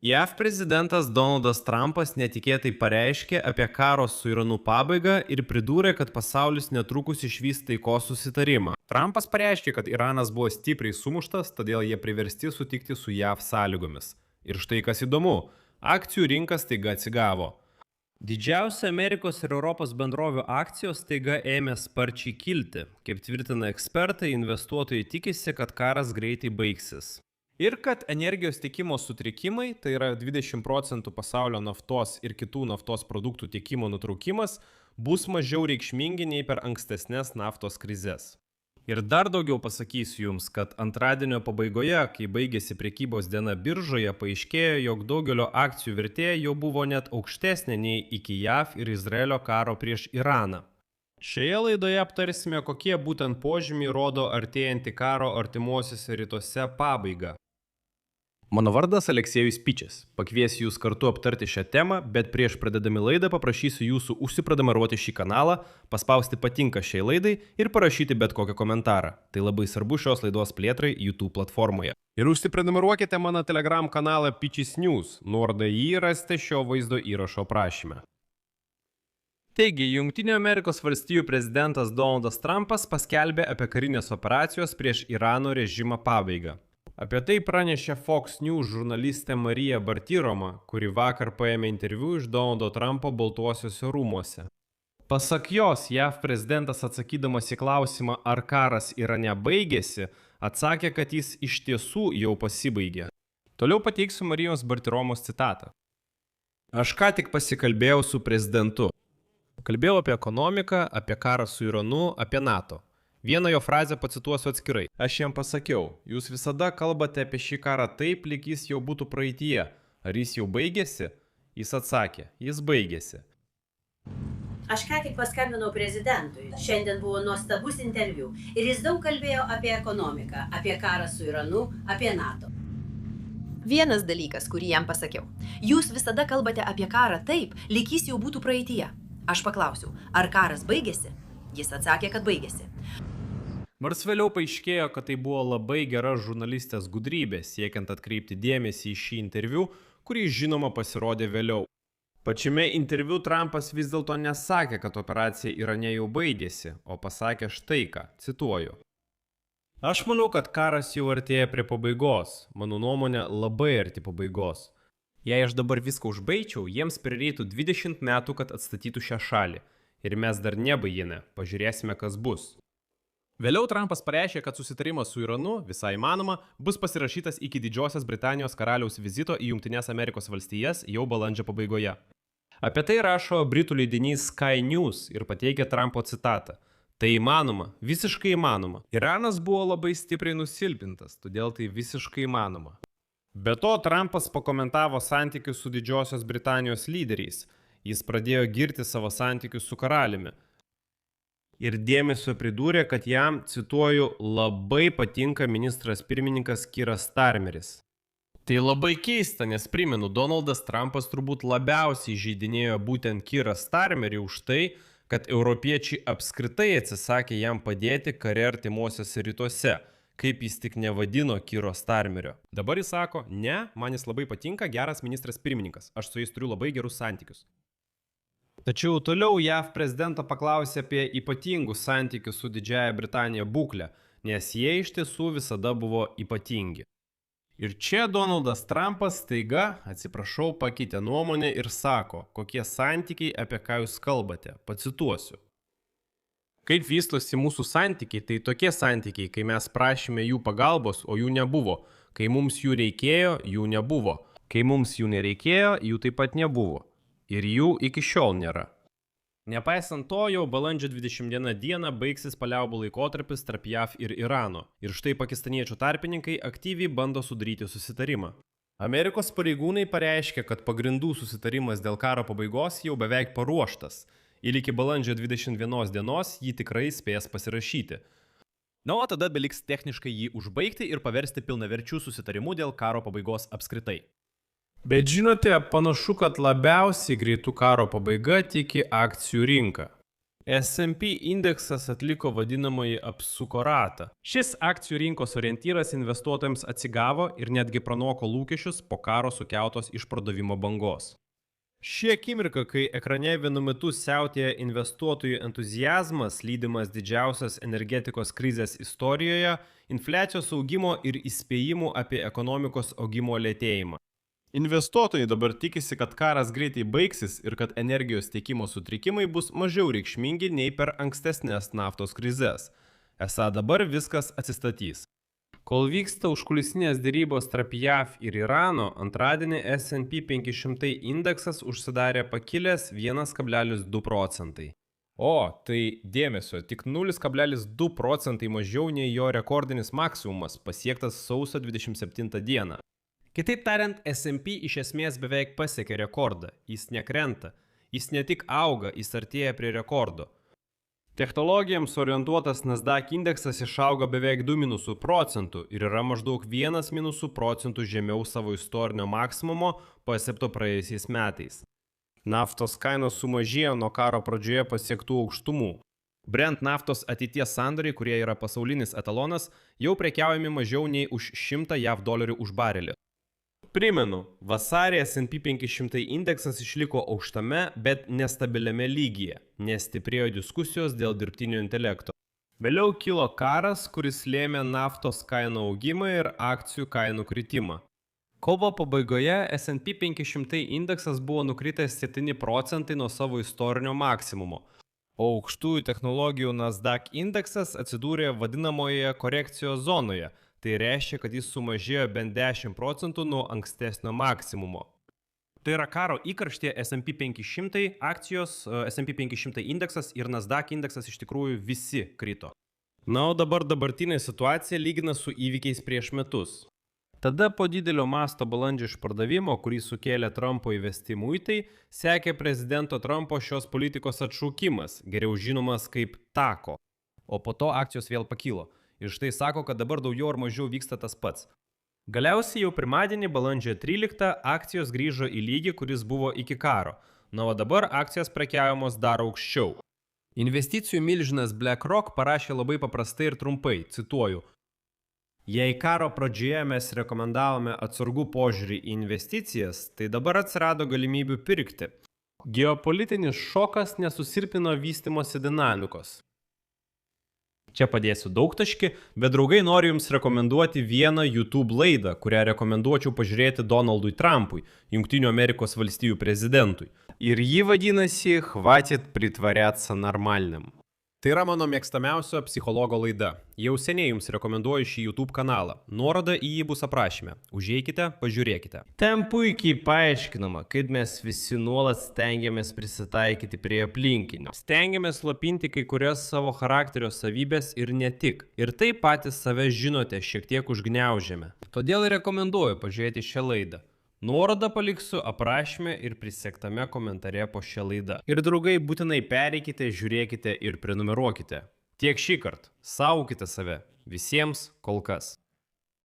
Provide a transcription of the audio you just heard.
JAV prezidentas Donaldas Trumpas netikėtai pareiškė apie karo su Iranu pabaigą ir pridūrė, kad pasaulis netrukus išvys taikos susitarimą. Trumpas pareiškė, kad Iranas buvo stipriai sumuštas, todėl jie priversti sutikti su JAV sąlygomis. Ir štai kas įdomu, akcijų rinkas taiga atsigavo. Didžiausia Amerikos ir Europos bendrovių akcijos taiga ėmė sparčiai kilti. Kaip tvirtina ekspertai, investuotojai tikisi, kad karas greitai baigsis. Ir kad energijos tiekimo sutrikimai, tai yra 20% pasaulio naftos ir kitų naftos produktų tiekimo nutraukimas, bus mažiau reikšmingi nei per ankstesnės naftos krizes. Ir dar daugiau pasakysiu jums, kad antradienio pabaigoje, kai baigėsi prekybos diena biržoje, paaiškėjo, jog daugelio akcijų vertė jau buvo net aukštesnė nei iki JAV ir Izraelio karo prieš Iraną. Šioje laidoje aptarsime, kokie būtent požymiai rodo artėjantį karo artimuosiuose rytuose pabaigą. Mano vardas Aleksėjus Pičias. Pakviesiu jūs kartu aptarti šią temą, bet prieš pradedami laidą paprašysiu jūsų užsiprenumeruoti šį kanalą, paspausti patinka šiai laidai ir parašyti bet kokį komentarą. Tai labai svarbu šios laidos plėtrai YouTube platformoje. Ir užsiprenumeruokite mano Telegram kanalą Pičis News, nuorodą jį rasite šio vaizdo įrašo aprašyme. Taigi, Jungtinių Amerikos valstijų prezidentas Donaldas Trumpas paskelbė apie karinės operacijos prieš Irano režimą pabaigą. Apie tai pranešė Fox News žurnalistė Marija Bartiroma, kuri vakar paėmė interviu iš Donaldo Trumpo Baltuosiuose rūmuose. Pasak jos, JAV prezidentas atsakydamas į klausimą, ar karas Irane baigėsi, atsakė, kad jis iš tiesų jau pasibaigė. Toliau pateiksiu Marijos Bartiromos citatą. Aš ką tik pasikalbėjau su prezidentu. Kalbėjau apie ekonomiką, apie karą su Iranu, apie NATO. Vieną jo frazę pacituosiu atskirai. Aš jam pasakiau, jūs visada kalbate apie šį karą taip, lyg jis jau būtų praeityje. Ar jis jau baigėsi? Jis atsakė, jis baigėsi. Aš ką tik paskambinau prezidentui. Šiandien buvo nuostabus interviu. Ir jis daug kalbėjo apie ekonomiką, apie karą su Iranu, apie NATO. Vienas dalykas, kurį jam pasakiau. Jūs visada kalbate apie karą taip, lyg jis jau būtų praeityje. Aš paklausiau, ar karas baigėsi? Jis atsakė, kad baigėsi. Nors vėliau paaiškėjo, kad tai buvo labai gera žurnalistės gudrybė, siekiant atkreipti dėmesį į šį interviu, kurį žinoma pasirodė vėliau. Pačiame interviu Trumpas vis dėlto nesakė, kad operacija Irane jau baigėsi, o pasakė štai ką, cituoju. Aš manau, kad karas jau artėja prie pabaigos, mano nuomonė labai arti pabaigos. Jei aš dabar viską užbaigčiau, jiems prireiktų 20 metų, kad atstatytų šią šalį. Ir mes dar nebaigėme, pažiūrėsime, kas bus. Vėliau Trumpas pareiškė, kad susitarimas su Iranu, visai įmanoma, bus pasirašytas iki Didžiosios Britanijos karaliaus vizito į Jungtines Amerikos valstijas jau balandžio pabaigoje. Apie tai rašo britų leidinys Sky News ir pateikia Trumpo citatą. Tai įmanoma, visiškai įmanoma. Iranas buvo labai stipriai nusilpintas, todėl tai visiškai įmanoma. Be to, Trumpas pakomentavo santykius su Didžiosios Britanijos lyderiais. Jis pradėjo girti savo santykius su karaliumi. Ir dėmesio pridūrė, kad jam, cituoju, labai patinka ministras pirmininkas Kiras Starmeris. Tai labai keista, nes primenu, Donaldas Trumpas turbūt labiausiai žeidinėjo būtent Kirą Starmerį už tai, kad europiečiai apskritai atsisakė jam padėti kare artimuosiuose rytuose, kaip jis tik nevadino Kiro Starmerio. Dabar jis sako, ne, man jis labai patinka, geras ministras pirmininkas, aš su jais turiu labai gerus santykius. Tačiau toliau JAV prezidento paklausė apie ypatingus santykius su Didžiąja Britanija būklę, nes jie iš tiesų visada buvo ypatingi. Ir čia Donaldas Trumpas staiga, atsiprašau, pakeitė nuomonę ir sako, kokie santykiai, apie ką jūs kalbate. Pacituosiu. Kaip vystosi mūsų santykiai, tai tokie santykiai, kai mes prašėme jų pagalbos, o jų nebuvo. Kai mums jų reikėjo, jų nebuvo. Kai mums jų nereikėjo, jų taip pat nebuvo. Ir jų iki šiol nėra. Nepaisant to, jau balandžio 21 dieną baigsis paliaubų laikotarpis tarp JAV ir Irano. Ir štai pakistaniečių tarpininkai aktyviai bando sudaryti susitarimą. Amerikos pareigūnai pareiškė, kad pagrindų susitarimas dėl karo pabaigos jau beveik paruoštas. Ir iki balandžio 21 dienos jį tikrai spės pasirašyti. Na, o tada beliks techniškai jį užbaigti ir paversti pilnaverčių susitarimų dėl karo pabaigos apskritai. Bet žinote, panašu, kad labiausiai greitų karo pabaiga tiki akcijų rinka. S&P indeksas atliko vadinamąjį apsuko ratą. Šis akcijų rinkos orientyras investuotojams atsigavo ir netgi pranoko lūkesčius po karo sukeltos išpardavimo bangos. Ši akimirka, kai ekrane vienu metu siautėja investuotojų entuzijazmas, lydimas didžiausios energetikos krizės istorijoje, infliacijos augimo ir įspėjimų apie ekonomikos augimo lėtėjimą. Investuotojai dabar tikisi, kad karas greitai baigsis ir kad energijos tiekimo sutrikimai bus mažiau reikšmingi nei per ankstesnės naftos krizes. Esą dabar viskas atsistatys. Kol vyksta užkulisinės dėrybos tarp JAV ir Irano, antradienį S&P 500 indeksas užsidarė pakilęs 1,2 procentai. O, tai dėmesio, tik 0,2 procentai mažiau nei jo rekordinis maksimumas pasiektas sausio 27 dieną. Kitaip tariant, S&P iš esmės beveik pasiekė rekordą, jis nekrenta, jis ne tik auga, jis artėja prie rekordo. Technologijams orientuotas Nasdaq indeksas išaugo beveik 2 procentų ir yra maždaug 1 procentų žemiau savo istorinio maksimumo pasiekto praėjusiais metais. Naftos kainos sumažėjo nuo karo pradžioje pasiektų aukštumų. Brent naftos ateities sandoriai, kurie yra pasaulinis etalonas, jau prekiaujami mažiau nei už $100 JAV už barelį. Primenu, vasarį S&P 500 indeksas išliko aukštame, bet nestabiliame lygyje, nes stiprėjo diskusijos dėl dirbtinio intelekto. Vėliau kilo karas, kuris lėmė naftos kainų augimą ir akcijų kainų kritimą. Kovo pabaigoje S&P 500 indeksas buvo nukritęs 7 procentai nuo savo istorinio maksimumo, o aukštųjų technologijų Nasdaq indeksas atsidūrė vadinamoje korekcijos zonoje. Tai reiškia, kad jis sumažėjo bent 10 procentų nuo ankstesnio maksimumo. Tai yra karo įkarštyje S&P 500 akcijos, S&P 500 indeksas ir Nasdaq indeksas iš tikrųjų visi krito. Na, o dabartinė situacija lygina su įvykiais prieš metus. Tada po didelio masto balandžio išpardavimo, kurį sukėlė Trumpo įvesti muitai, sekė prezidento Trumpo šios politikos atšaukimas, geriau žinomas kaip tako, o po to akcijos vėl pakilo. Ir štai sako, kad dabar daugiau ar mažiau vyksta tas pats. Galiausiai jau pirmadienį balandžio 13 akcijos grįžo į lygį, kuris buvo iki karo. Na, o dabar akcijos prekiaujamos dar aukščiau. Investicijų milžinas BlackRock parašė labai paprastai ir trumpai, cituoju. Jei karo pradžioje mes rekomendavome atsargų požiūrį į investicijas, tai dabar atsirado galimybių pirkti. Geopolitinis šokas nesusirpino vystymosi dinamikos. Čia padėsiu daugtaškį, bet draugai noriu jums rekomenduoti vieną YouTube laidą, kurią rekomenduočiau pažiūrėti Donaldui Trumpui, Jungtinių Amerikos valstijų prezidentui. Ir ji vadinasi «Хватит притворяться нормальным». Tai yra mano mėgstamiausio psichologo laida. Jau seniai jums rekomenduoju šį YouTube kanalą. Nuoroda į jį bus aprašyme. Užeikite, pažiūrėkite. Ten puikiai paaiškinama, kad mes visi nuolat stengiamės prisitaikyti prie aplinkinių. Stengiamės slopinti kai kurias savo charakterio savybės ir ne tik. Ir taip patys save žinote, šiek tiek užgniaužiame. Todėl rekomenduoju pažiūrėti šią laidą. Nuorodą paliksiu aprašyme ir prisegtame komentare po šią laidą. Ir draugai, būtinai pereikite, žiūrėkite ir prenumeruokite. Tiek šį kartą. Saugokite save. Visiems kol kas.